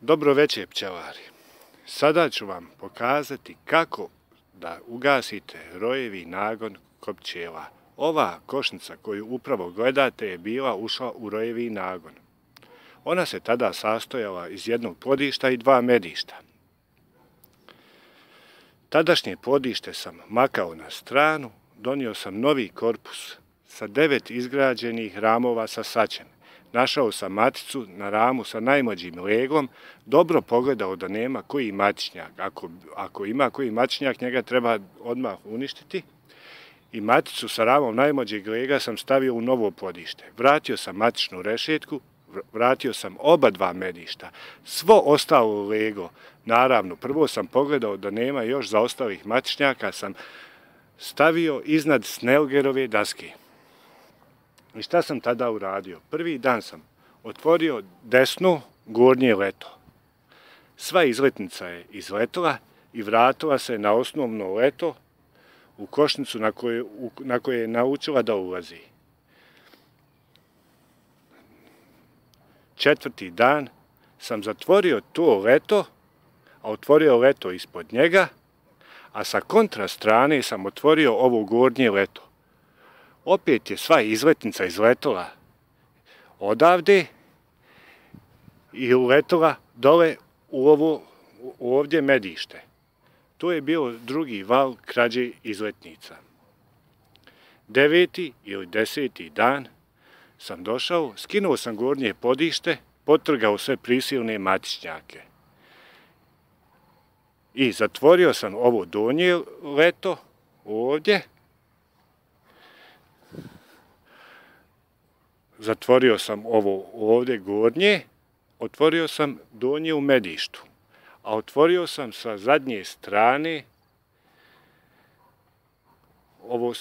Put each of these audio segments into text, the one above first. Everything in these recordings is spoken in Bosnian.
Dobro večer, pčelari. Sada ću vam pokazati kako da ugasite rojevi nagon kod pčela. Ova košnica koju upravo gledate je bila ušla u rojevi nagon. Ona se tada sastojala iz jednog plodišta i dva medišta. Tadašnje plodište sam makao na stranu, donio sam novi korpus sa 9 izgrađenih ramova sa sačem. Našao sam maticu na ramu sa najmlađim leglom, dobro pogledao da nema koji matičnjak. Ako ima koji matičnjak, njega treba odmah uništiti. I maticu sa ramom najmlađeg lega sam stavio u novo plodište. Vratio sam matičnu rešetku, vratio sam oba dva medišta. Svo ostalo lego, naravno, prvo sam pogledao da nema još zaostalih matičnjaka, sam stavio iznad snelgerove daske. I šta sam tada uradio? Prvi dan sam otvorio desno gornje leto. Sva izletnica je izletela i vratila se na osnovno leto u košnicu na koje je naučila da ulazi. Četvrti dan sam zatvorio to leto, a otvorio leto ispod njega, a sa kontra strane sam otvorio ovo gornje leto. Opet je sva izletnica izletela odavde i uletela dole u ovo ovdje medište. To je bio drugi val krađe izletnica. 9. ili 10. dan sam došao, skinuo sam gornje podište, potrgao sve prisilne matičnjake. I zatvorio sam ovo donje leto ovdje. Zatvorio sam ovo ovdje gornje, otvorio sam donje u medištu, a otvorio sam sa zadnje strane ovo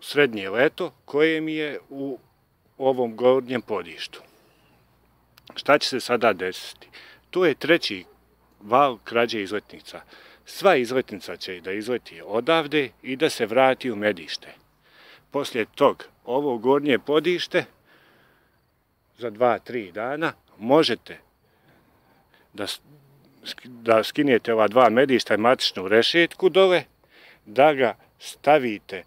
srednje leto koje mi je u ovom gornjem podištu. Šta će se sada desiti? To je treći val krađe izletnica. Sva izletnica će da izleti odavde i da se vrati u medište. Poslije tog, ovo gornje podište, za 2-3 dana, možete da skinete ova dva medišta i matičnu rešetku dole, da ga stavite,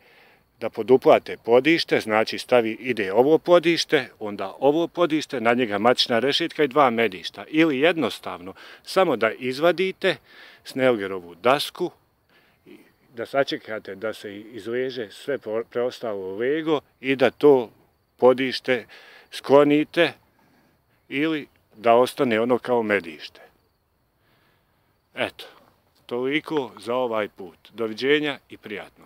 da poduplate podište, znači ide ovo podište, onda ovo podište, na njega matična rešetka i dva medišta. Ili jednostavno, samo da izvadite snelgerovu dasku, da sačekate da se izleže sve preostalo lego i da to podište sklonite ili da ostane ono kao medište. Eto, toliko za ovaj put. Doviđenja i prijatno.